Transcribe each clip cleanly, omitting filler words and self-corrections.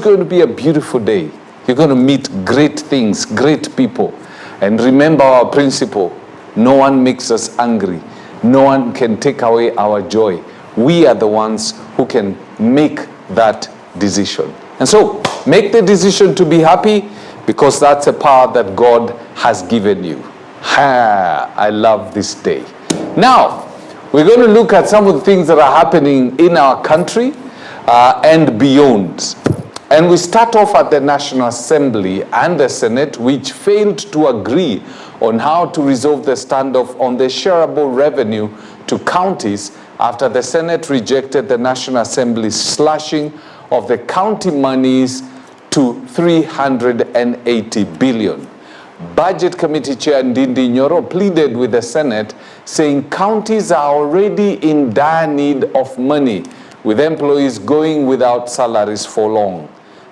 going to be a beautiful day. You're going to meet great things, great people. And remember our principle, no one makes us angry. No one can take away our joy. We are the ones who can make that decision. And so, make the decision to be happy, because that's a power that God has given you. I love this day. Now, we're going to look at some of the things that are happening in our country and beyond. And we start off at the National Assembly and the Senate, which failed to agree on how to resolve the standoff on the shareable revenue to counties after the Senate rejected the National Assembly's slashing of the county monies to 380 billion. Budget Committee Chair Ndindi Nyoro pleaded with the Senate, saying counties are already in dire need of money, with employees going without salaries for long.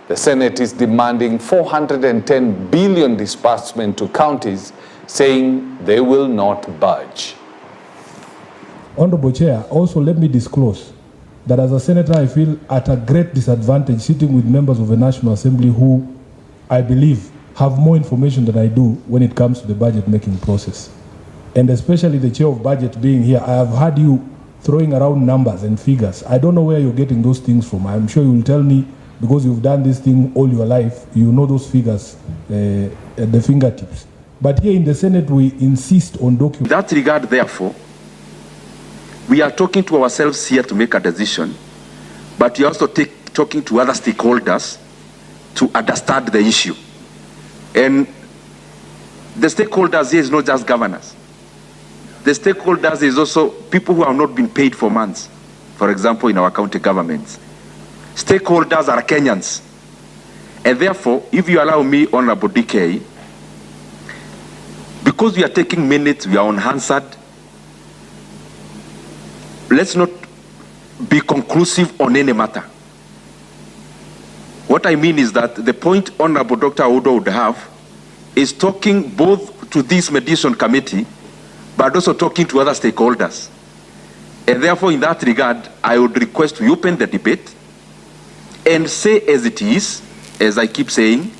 The Senate is demanding 410 billion disbursement to counties, saying they will not budge. Honorable Chair, also let me disclose that as a senator, I feel at a great disadvantage sitting with members of the National Assembly who, I believe, have more information than I do when it comes to the budget making process. And especially the chair of budget being here, I have heard you throwing around numbers and figures. I don't know where you're getting those things from. I'm sure you'll tell me, because you've done this thing all your life, you know those figures at the fingertips. But here in the Senate, we insist on documents. In that regard, therefore, we are talking to ourselves here to make a decision, but we are also talking to other stakeholders to understand the issue. And the stakeholders here is not just governors. The stakeholders is also people who have not been paid for months, for example, in our county governments. Stakeholders are Kenyans. And therefore, if you allow me, Honorable DK, because we are taking minutes, we are unanswered, let's not be conclusive on any matter. What I mean is that the point Honorable Dr. Odo would have is talking both to this mediation committee, but also talking to other stakeholders. And therefore, in that regard, I would request we open the debate and say as it is, as I keep saying,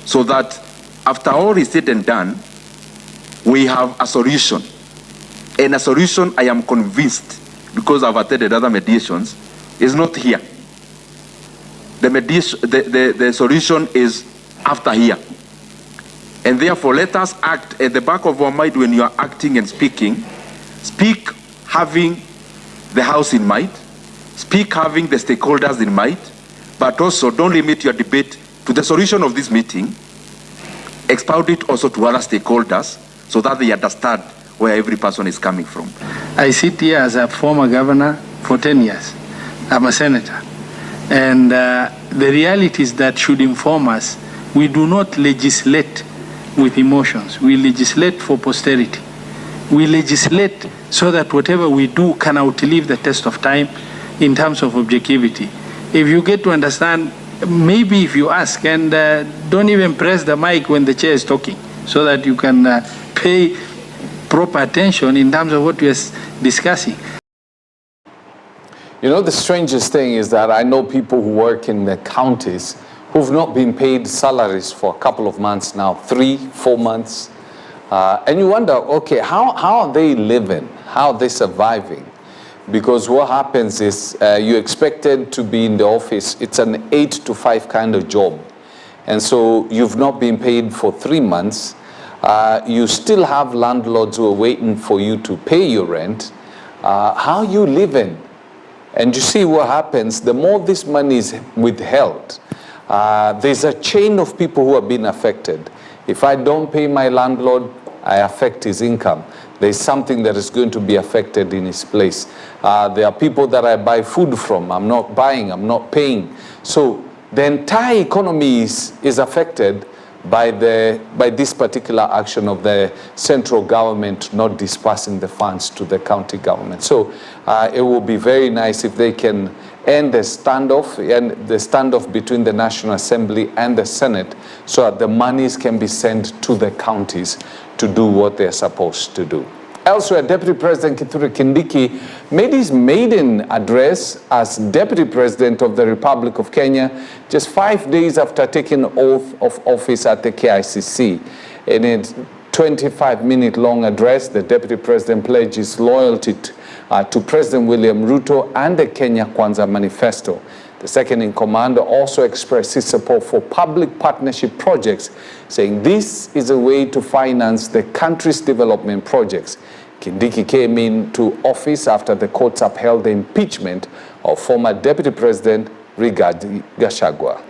so that after all is said and done, we have a solution. And a solution, I am convinced, because I've attended other mediations, is not here. The solution is after here. And therefore, let us act at the back of our mind when you are acting and speaking. Speak having the House in mind. Speak having the stakeholders in mind. But also, don't limit your debate to the solution of this meeting. Expound it also to other stakeholders so that they understand where every person is coming from. I sit here as a former governor for 10 years. I'm a senator. And the realities that should inform us, we do not legislate with emotions. We legislate for posterity. We legislate so that whatever we do can outlive the test of time in terms of objectivity. If you get to understand, maybe if you ask, and don't even press the mic when the chair is talking, so that you can pay proper attention in terms of what we are discussing. You know, the strangest thing is that I know people who work in the counties who've not been paid salaries for a couple of months now, 3-4 months. And you wonder, okay, how are they living? How are they surviving? Because what happens is you're expected to be in the office. It's an 8 to 5 kind of job. And so you've not been paid for 3 months. You still have landlords who are waiting for you to pay your rent. How are you living? And you see what happens, the more this money is withheld, there's a chain of people who have been affected. If I don't pay my landlord, I affect his income. There's something that is going to be affected in his place. There are people that I buy food from. I'm not buying, I'm not paying. So the entire economy is affected by this particular action of the central government not dispersing the funds to the county government. So it will be very nice if they can end the standoff between the National Assembly and the Senate, so that the monies can be sent to the counties to do what they're supposed to do. Elsewhere, Deputy President Kithure Kindiki made his maiden address as Deputy President of the Republic of Kenya just 5 days after taking oath of office at the KICC. In a 25-minute long address, the Deputy President pledged his loyalty to President William Ruto and the Kenya Kwanza Manifesto. The second-in-command also expressed his support for public partnership projects, saying this is a way to finance the country's development projects. Kindiki came into office after the courts upheld the impeachment of former Deputy President Rigathi Gachagua.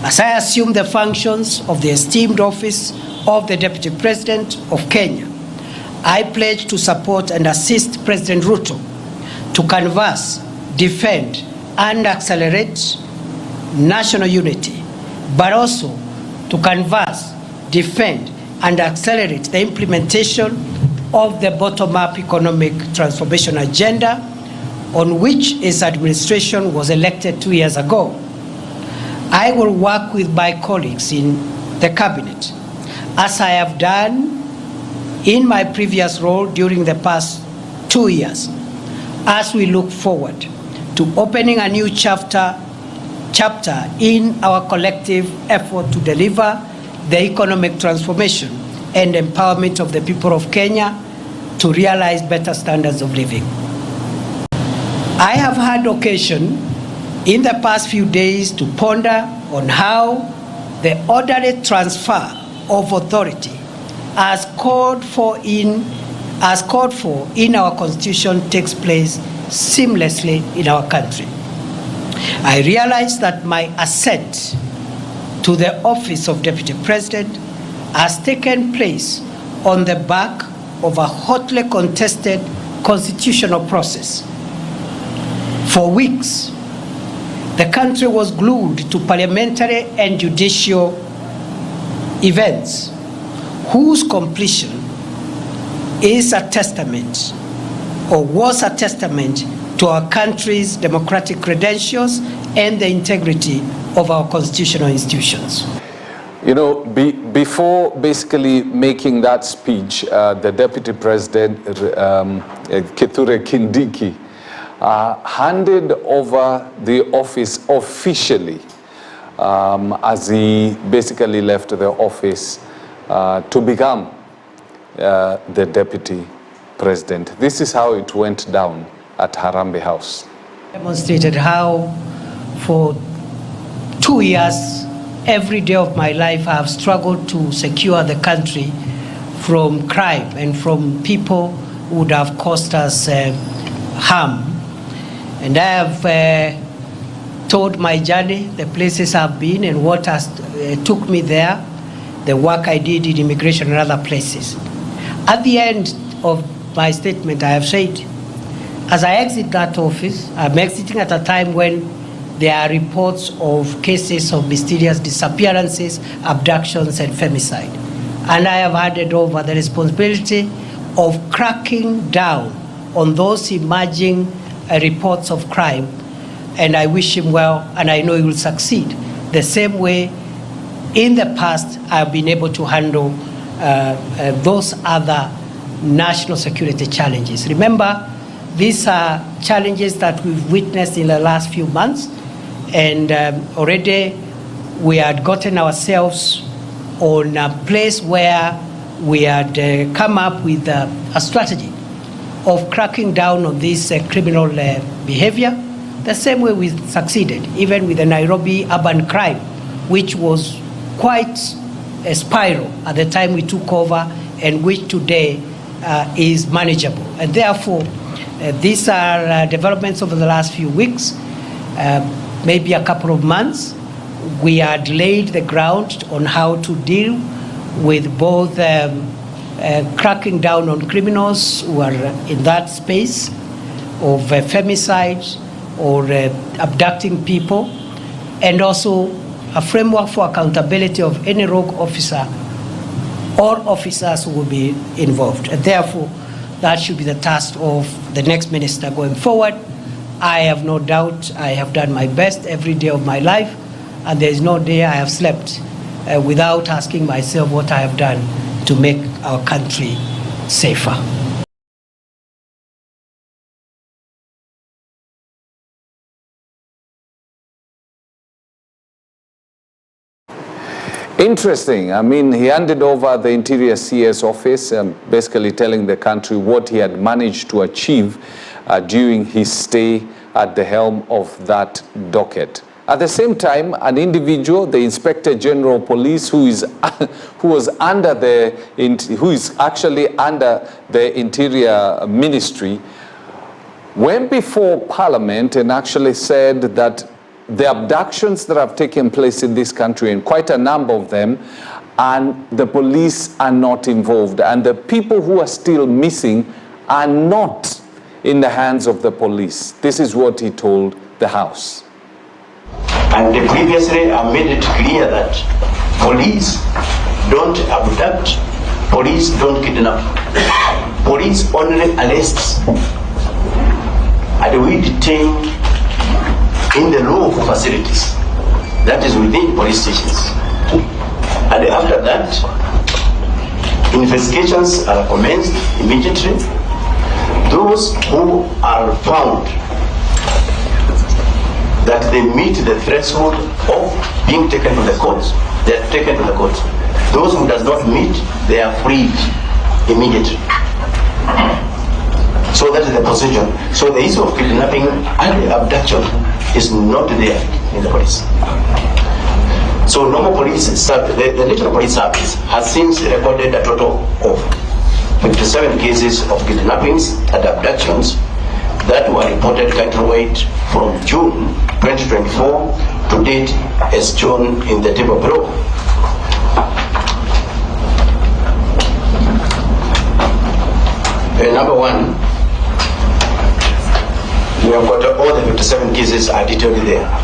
As I assume the functions of the esteemed office of the Deputy President of Kenya, I pledge to support and assist President Ruto to canvass, defend, and accelerate national unity, but also to canvass, defend, and accelerate the implementation of the bottom-up economic transformation agenda on which his administration was elected 2 years ago. I will work with my colleagues in the cabinet, as I have done in my previous role during the past 2 years, as we look forward to opening a new chapter in our collective effort to deliver the economic transformation and empowerment of the people of Kenya to realize better standards of living. I have had occasion in the past few days to ponder on how the orderly transfer of authority as called for in our Constitution takes place seamlessly in our country. I realize that my ascent to the office of Deputy President has taken place on the back of a hotly contested constitutional process. For weeks, the country was glued to parliamentary and judicial events whose completion is a testament, or was a testament, to our country's democratic credentials and the integrity of our constitutional institutions. You know, before basically making that speech, the Deputy President, Kithure Kindiki, handed over the office officially as he basically left the office to become the Deputy President. This is how it went down at Harambee House. Demonstrated how for 2 years, every day of my life, I have struggled to secure the country from crime and from people who would have caused us harm. And I have told my journey, the places I've been and what has took me there, the work I did in immigration and other places. At the end of my statement, I have said, as I exit that office, I'm exiting at a time when there are reports of cases of mysterious disappearances, abductions, and femicide. And I have handed over the responsibility of cracking down on those emerging reports of crime. And I wish him well, and I know he will succeed. The same way in the past I've been able to handle those other national security challenges. Remember, these are challenges that we've witnessed in the last few months, and already we had gotten ourselves on a place where we had come up with a strategy of cracking down on this criminal behavior, the same way we succeeded, even with the Nairobi urban crime, which was quite a spiral at the time we took over, and which today is manageable. And therefore, these are developments over the last few weeks, maybe a couple of months. We had laid the ground on how to deal with both cracking down on criminals who are in that space of femicide or abducting people, and also a framework for accountability of any rogue officer or officers who will be involved. And therefore, that should be the task of the next minister going forward. I have no doubt I have done my best every day of my life, and there is no day I have slept without asking myself what I have done to make our country safer. Interesting. I mean, he handed over the Interior CS office, basically telling the country what he had managed to achieve during his stay at the helm of that docket. At the same time, an individual, the Inspector General of Police, who is actually under the Interior Ministry, went before Parliament and actually said that the abductions that have taken place in this country, and quite a number of them, and the police are not involved, and the people who are still missing are not in the hands of the police. This is what he told the House. And previously I made it clear that police don't abduct, police don't kidnap, police only arrests, and we detain in the law facilities, that is within police stations. And after that, investigations are commenced immediately. Those who are found that they meet the threshold of being taken to the court, they are taken to the court. Those who does not meet, they are freed immediately. So that is the procedure. So the issue of kidnapping and abduction is not there in the police. So normal police, the National Police Service has since recorded a total of 57 cases of kidnappings and abductions that were reported countrywide from June 2024 to date, as shown in the table below. Number one, we have got all the 57 cases are detailed there.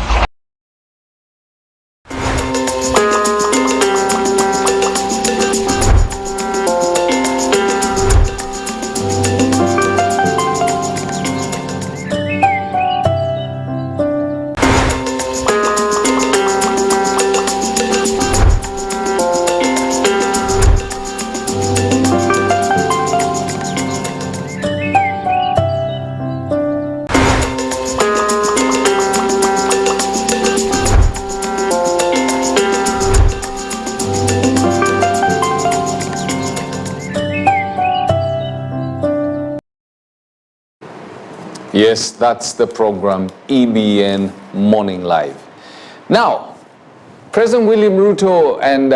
Yes, that's the program EBN Morning Live. Now, President William Ruto and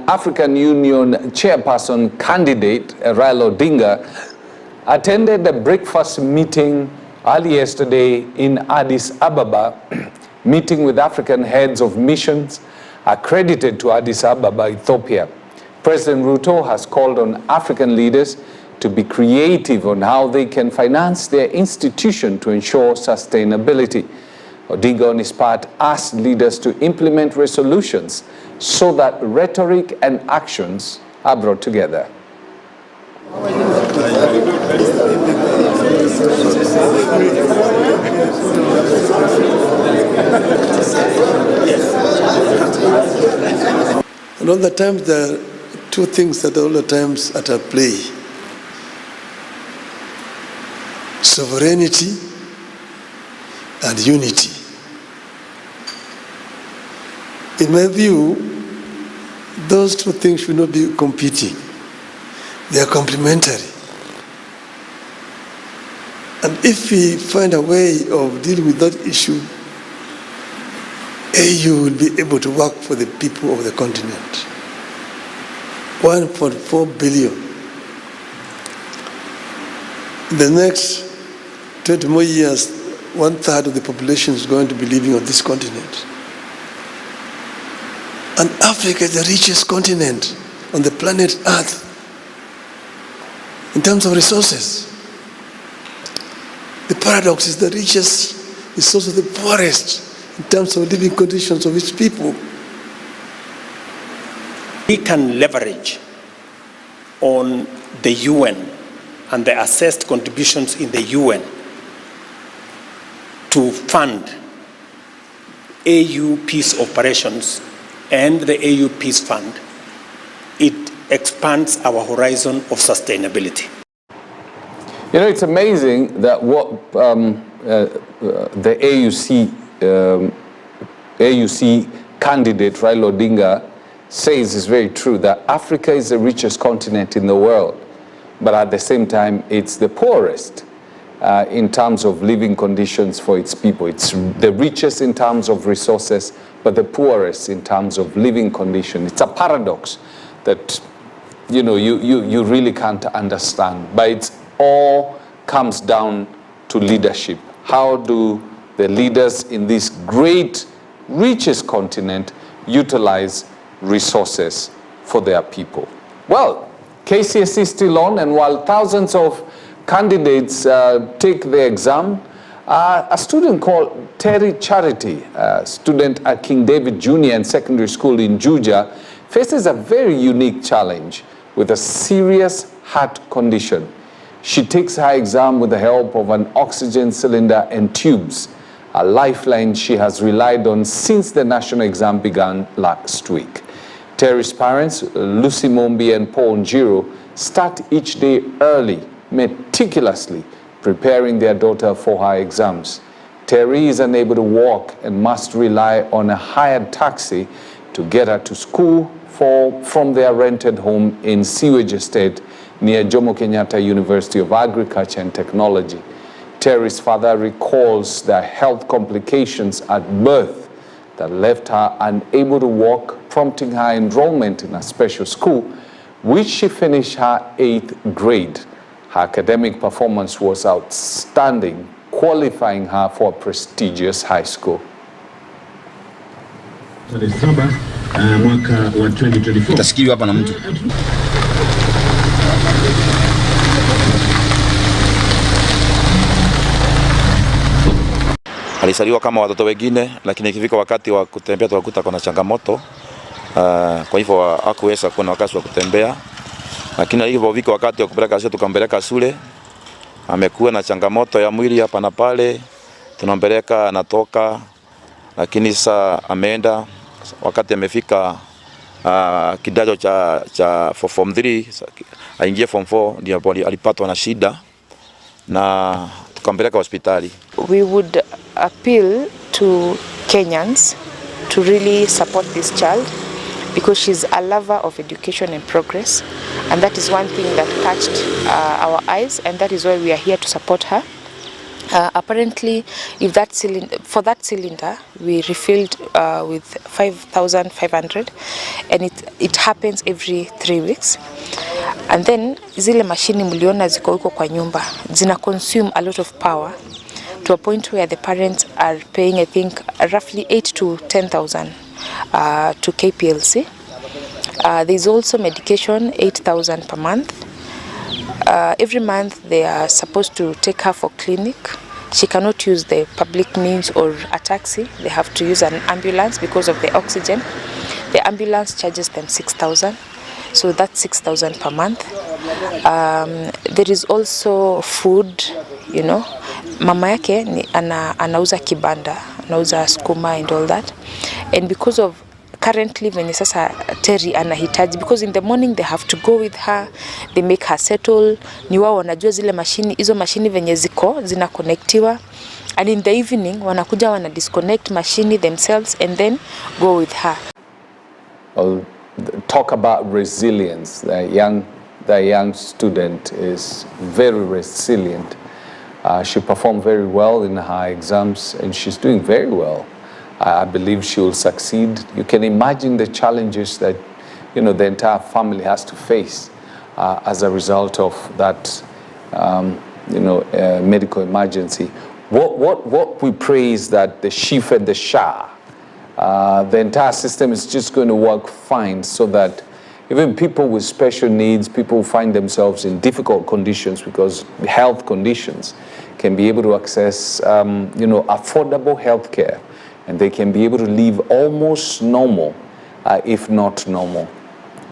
African Union chairperson candidate Raila Odinga attended a breakfast meeting early yesterday in Addis Ababa, meeting with African heads of missions accredited to Addis Ababa, Ethiopia. President Ruto has called on African leaders to be creative on how they can finance their institution to ensure sustainability. Odinga, on his part, asked leaders to implement resolutions so that rhetoric and actions are brought together. And all the times there are two things that are all the times at play. Sovereignty and unity. In my view, those two things should not be competing. They are complementary. And if we find a way of dealing with that issue, AU will be able to work for the people of the continent. 1.4 billion. In the next 20 more years, 1/3 of the population is going to be living on this continent. And Africa is the richest continent on the planet Earth in terms of resources. The paradox is the richest is also the poorest in terms of living conditions of its people. We can leverage on the UN and the assessed contributions in the UN to fund AU peace operations and the AU Peace Fund. It expands our horizon of sustainability. You know, it's amazing that what the AUC candidate Raila Odinga says is very true, that Africa is the richest continent in the world, but at the same time, it's the poorest in terms of living conditions for its people. It's the richest in terms of resources, but the poorest in terms of living conditions. It's a paradox that, you know, you really can't understand, but it all comes down to leadership. How do the leaders in this great, richest continent utilize resources for their people? Well, KCSE is still on, and while thousands of candidates take the exam, a student called Terry Charity, a student at King David Junior and Secondary School in Juja, faces a very unique challenge with a serious heart condition. She takes her exam with the help of an oxygen cylinder and tubes, a lifeline she has relied on since the national exam began last week. Terry's parents, Lucy Mombi and Paul Njiro, start each day early, meticulously preparing their daughter for her exams. Terry is unable to walk and must rely on a hired taxi to get her to school from their rented home in Sewage Estate near Jomo Kenyatta University of Agriculture and Technology. Terry's father recalls the health complications at birth that left her unable to walk, prompting her enrollment in a special school, which she finished her 8th grade. Her academic performance was outstanding, qualifying her for a prestigious high school. Mwaka wa 2024. Utasikiwa hapa na mtu. Alisaliwa kama watoto wengine, lakini ikifika wakati wa kutembea tukakuta kuna changamoto. Kwa hivyo hakuweza kuwa na wakati wa kutembea. Lakini hivyo vika wakati wa kupeleka shule tukampeleka shule. Amekuwa na changamoto ya mwili hapa na pale. Tunampeleka anatoka, lakini sasa ameenda wakati amefika kidato cha form 3 aingie form 4 ndio alipatwa na shida na tukampeleka hospitali. We would appeal to Kenyans to really support this child because she's a lover of education and progress, and that is one thing that catched our eyes, and that is why we are here to support her. Apparently, if that for that cylinder we refilled with 5,500, and it happens every 3 weeks. And then zile mashini mliona ziko huko kwa nyumba zina consume a lot of power to a point where the parents are paying, I think, roughly 8 to 10,000 to KPLC. There's also medication, 8,000 per month. Every month they are supposed to take her for clinic. She cannot use the public means or a taxi. They have to use an ambulance because of the oxygen. The ambulance charges them 6,000. So that's 6,000 per month. There is also food, you know. Mama yake anauza kibanda, anauza skuma and all that. And because of currently venye sasa Terry anahitaji, because in the morning they have to go with her, they make her settle, ni wao wanajua zile mashini, hizo mashini venye ziko zina connectiwa, and in the evening wanakuja wana disconnect mashini themselves and then go with her. Well, talk about resilience. The young student is very resilient. She performed very well in her exams and she's doing very well. I believe she will succeed. You can imagine the challenges that, you know, the entire family has to face as a result of that, medical emergency. What we pray is that the chief and the Shah, the entire system is just going to work fine, so that even people with special needs, people who find themselves in difficult conditions because health conditions, can be able to access, affordable health care. And they can be able to live almost normal, if not normal.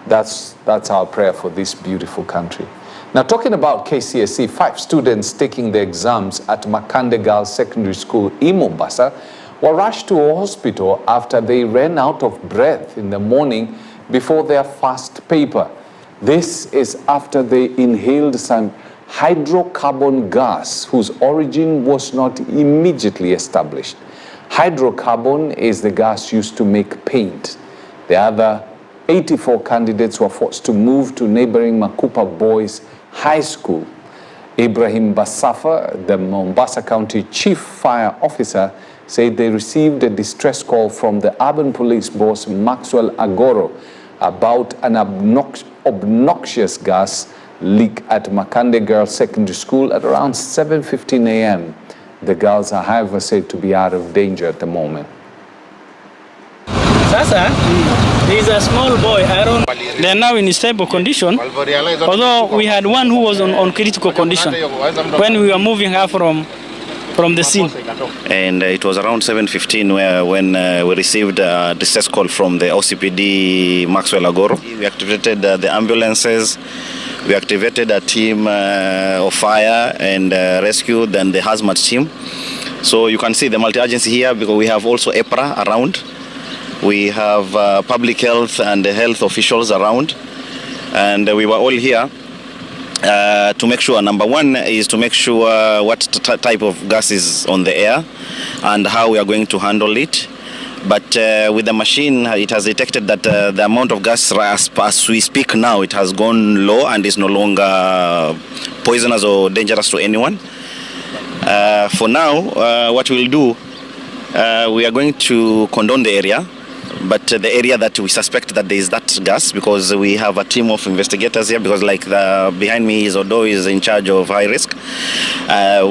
That's our prayer for this beautiful country. Now, talking about KCSE, 5 students taking the exams at Makande Girls Secondary School in Mombasa were rushed to a hospital after they ran out of breath in the morning before their first paper. This is after they inhaled some hydrocarbon gas whose origin was not immediately established. Hydrocarbon is the gas used to make paint. The other 84 candidates were forced to move to neighboring Makupa Boys High School. Ibrahim Basafa, the Mombasa County Chief Fire Officer, said they received a distress call from the urban police boss Maxwell Agoro about an obnoxious gas leak at Makande Girls Secondary School at around 7:15 a.m. The girls are, however, said to be out of danger at the moment. Sasa, there is a small boy, Aaron. They are now in stable condition, although we had one who was on critical condition when we were moving her from the scene. And it was around 7:15 when we received a distress call from the OCPD Maxwell Agoro. We activated the ambulances, we activated a team of fire and rescue, then the hazmat team. So you can see the multi-agency here because we have also EPRA around. We have public health and health officials around. And we were all here to make sure, number one is to make sure what type of gas is on the air and how we are going to handle it. But with the machine, it has detected that the amount of gas as we speak now, it has gone low and is no longer poisonous or dangerous to anyone. For now, what we'll do, we are going to condone the area. But the area that we suspect that there is that gas, because we have a team of investigators here, because like behind me is Odo is in charge of high risk.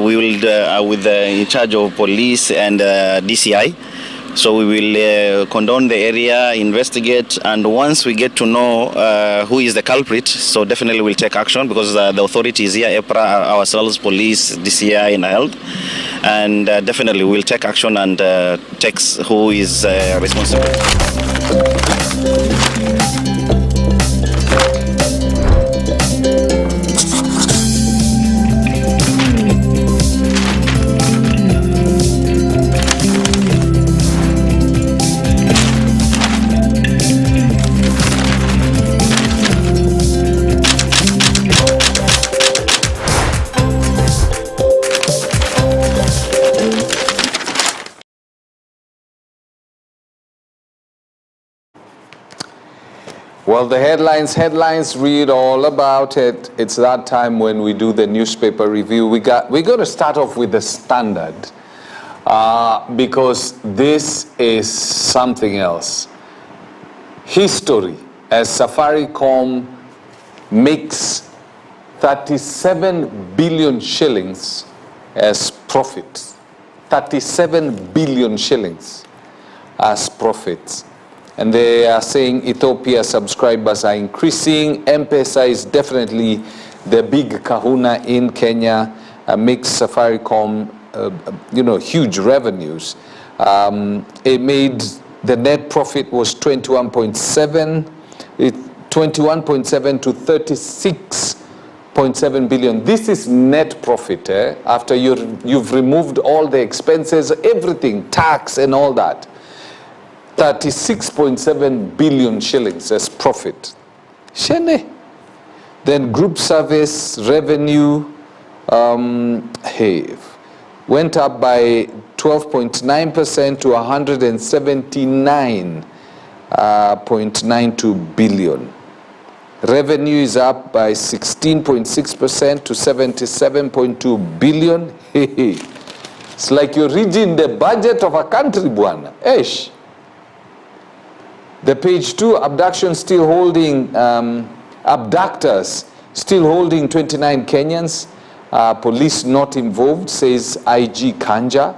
We will, in charge of police and DCI. So we will condone the area, investigate, and once we get to know who is the culprit, so definitely we'll take action, because the authorities here, EPRA, ourselves, police, DCI, and health, and definitely we'll take action and take who is responsible. Well, the headlines read all about it. It's that time when we do the newspaper review. We're going to start off with the Standard because this is something else. History, as Safaricom makes 37 billion shillings as profit. 37 billion shillings as profits. And they are saying Ethiopia subscribers are increasing. M-Pesa is definitely the big kahuna in Kenya, makes Safaricom, huge revenues. It made, the net profit was 21.7 to 36.7 billion. This is net profit, after you've removed all the expenses, everything, tax and all that. 36.7 billion shillings as profit. Shene. Then group service revenue went up by 12.9% to 179.92 billion. Revenue is up by 16.6% to 77.2 billion. It's like you're reading the budget of a country, buana. Eish. The page 2, abduction still holding, abductors still holding 29 Kenyans. Police not involved, says IG Kanja.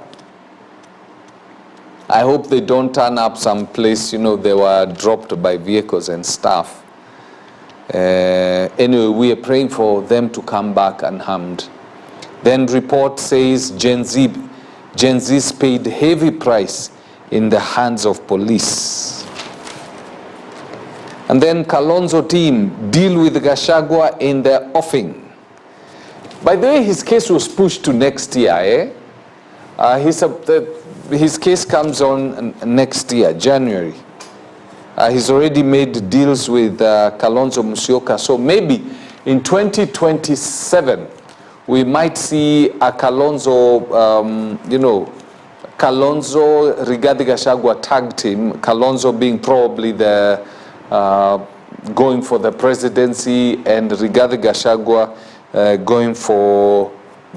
I hope they don't turn up someplace, they were dropped by vehicles and stuff. Anyway, we are praying for them to come back unharmed. Then report says Gen Z's paid heavy price in the hands of police. And then Kalonzo team deal with Gachagua in the offing. By the way, his case was pushed to next year. His case comes on next year, January. He's already made deals with Kalonzo Musyoka. So maybe in 2027, we might see a Kalonzo, Kalonzo, Rigathi Gachagua tag team, Kalonzo being probably the going for the presidency and Rigathi Gachagua going for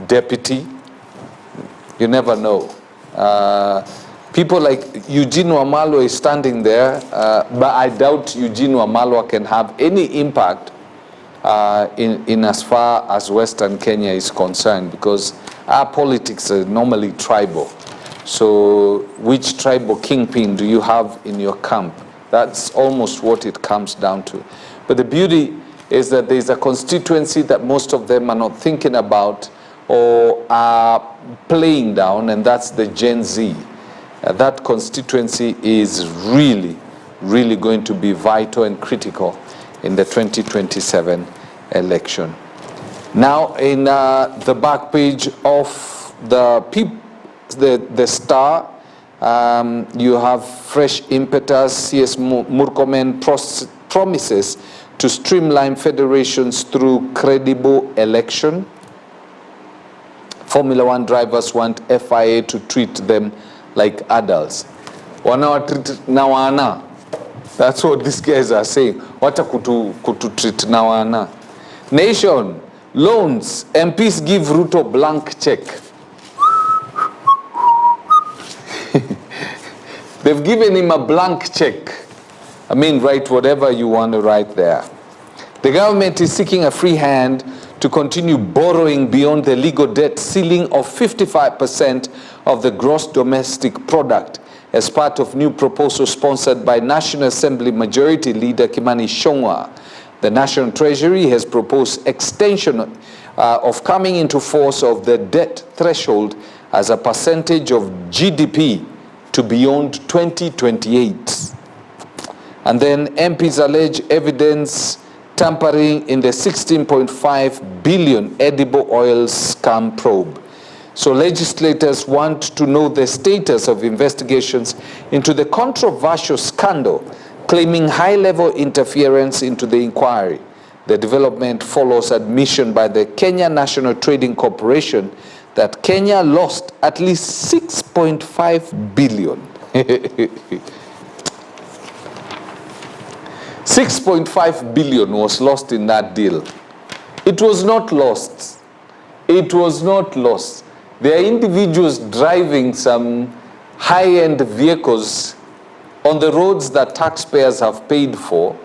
deputy. You never know. People like Eugene Wamalwa is standing there, but I doubt Eugene Wamalwa can have any impact in as far as Western Kenya is concerned, because our politics are normally tribal. So which tribal kingpin do you have in your camp? That's almost what it comes down to. But the beauty is that there's a constituency that most of them are not thinking about or are playing down, and that's the Gen Z. That constituency is really, really going to be vital and critical in the 2027 election. Now, in the back page of the Star, you have fresh impetus. CS Murkomen promises to streamline federations through credible election. Formula One drivers want FIA to treat them like adults. Nawana. That's what these guys are saying. What a kutu treat nawana. Nation, loans, MPs give Ruto blank check. They've given him a blank check. I mean, write whatever you want to write there. The government is seeking a free hand to continue borrowing beyond the legal debt ceiling of 55% of the gross domestic product as part of new proposal sponsored by National Assembly Majority Leader Kimani Ichung'wah. The National Treasury has proposed extension of coming into force of the debt threshold as a percentage of GDP to beyond 2028. And then MPs allege evidence tampering in the 16.5 billion edible oil scam probe. So legislators want to know the status of investigations into the controversial scandal, claiming high-level interference into the inquiry. The development follows admission by the Kenya National Trading Corporation that Kenya lost at least 6.5 billion. 6.5 billion was lost in that deal. It was not lost. It was not lost. There are individuals driving some high-end vehicles on the roads that taxpayers have paid for,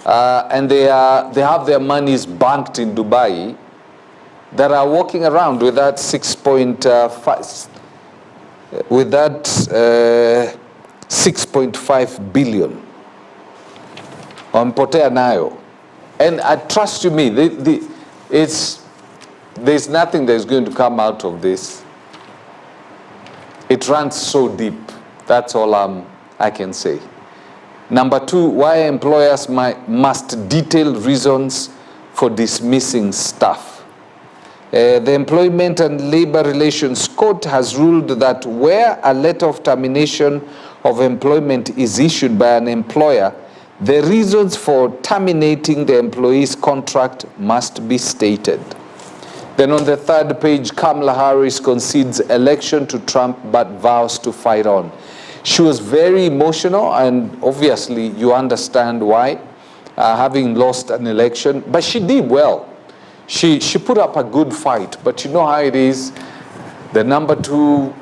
and they have their monies banked in Dubai, that are walking around with that 6.5 billion. Wampotea nayo. And I trust you me, there's nothing that's going to come out of this. It runs so deep. That's all I can say. Number two, why employers must detail reasons for dismissing staff. The Employment and Labor Relations Court has ruled that where a letter of termination of employment is issued by an employer, the reasons for terminating the employee's contract must be stated. Then on the third page, Kamala Harris concedes election to Trump but vows to fight on. She was very emotional, and obviously you understand why, having lost an election, but she did well. She put up a good fight, but you know how it is, the number two,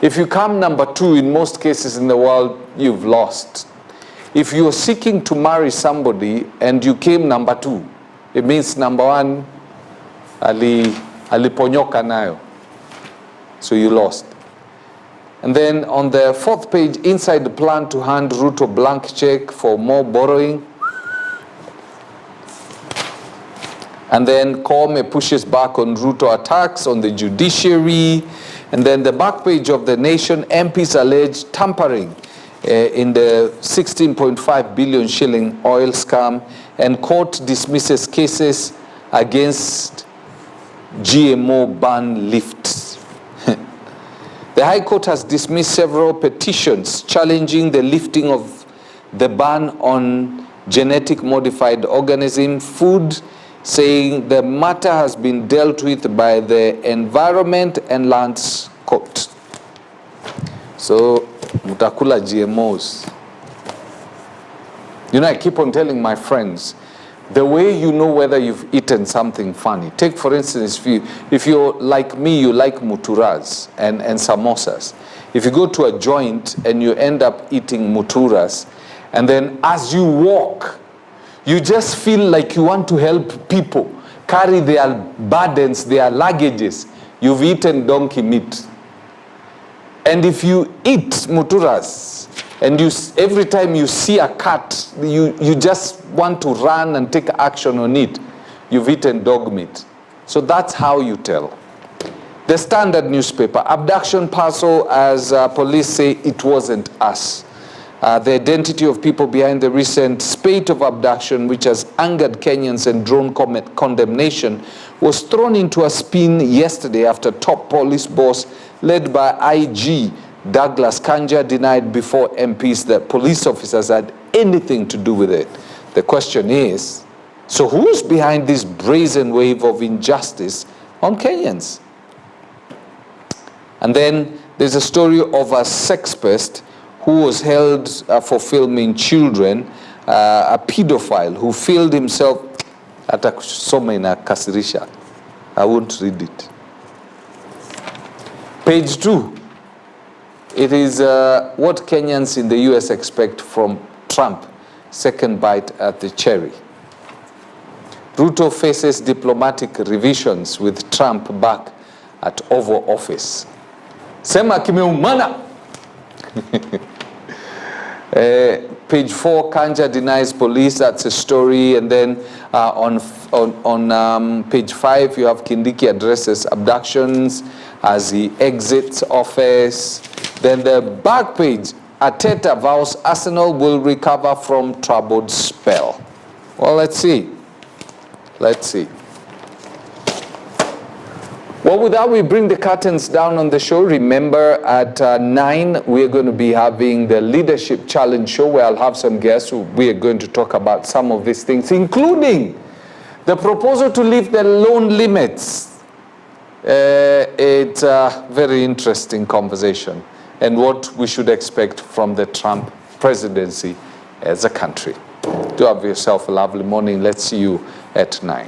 if you come number two in most cases in the world, you've lost. If you're seeking to marry somebody and you came number two, it means number one, aliponyoka nayo. So you lost. And then on the fourth page, inside the plan to hand Ruto blank check for more borrowing. And then Koome pushes back on Ruto attacks on the judiciary. And then the back page of the Nation, MPs allege tampering in the 16.5 billion shilling oil scam, and court dismisses cases against GMO ban lifts. The High Court has dismissed several petitions challenging the lifting of the ban on genetic modified organism food, saying the matter has been dealt with by the Environment and Lands Court. So, mutakula GMOs. You know, I keep on telling my friends, the way you know whether you've eaten something funny. Take, for instance, if you're like me, you like muturas and samosas. If you go to a joint and you end up eating muturas, and then as you walk, you just feel like you want to help people carry their burdens, their luggages. You've eaten donkey meat. And if you eat muturas, and every time you see a cat, you just want to run and take action on it, you've eaten dog meat. So that's how you tell. The Standard newspaper, abduction parcel, as police say, it wasn't us. The identity of people behind the recent spate of abduction, which has angered Kenyans and drawn condemnation, was thrown into a spin yesterday after top police boss led by IG Douglas Kanja denied before MPs that police officers had anything to do with it. The question is, so who's behind this brazen wave of injustice on Kenyans? And then there's a story of a sex pest who was held for filming children, a pedophile who filmed himself at a somena kasirisha. I won't read it. Page 2. It is what Kenyans in the US expect from Trump, second bite at the cherry. Ruto faces diplomatic revisions with Trump back at Oval Office. Sema kimeumana. Page 4, Kanja denies police, that's a story. And then on page 5, you have Kindiki addresses abductions as he exits office. Then the back page, Ateta vows Arsenal will recover from troubled spell. Well, let's see. Let's see. Well, with that, we bring the curtains down on the show. Remember, at 9, we're going to be having the Leadership Challenge show, where I'll have some guests who we are going to talk about some of these things, including the proposal to lift the loan limits. It's a very interesting conversation, and what we should expect from the Trump presidency as a country. Do have yourself a lovely morning. Let's see you at 9.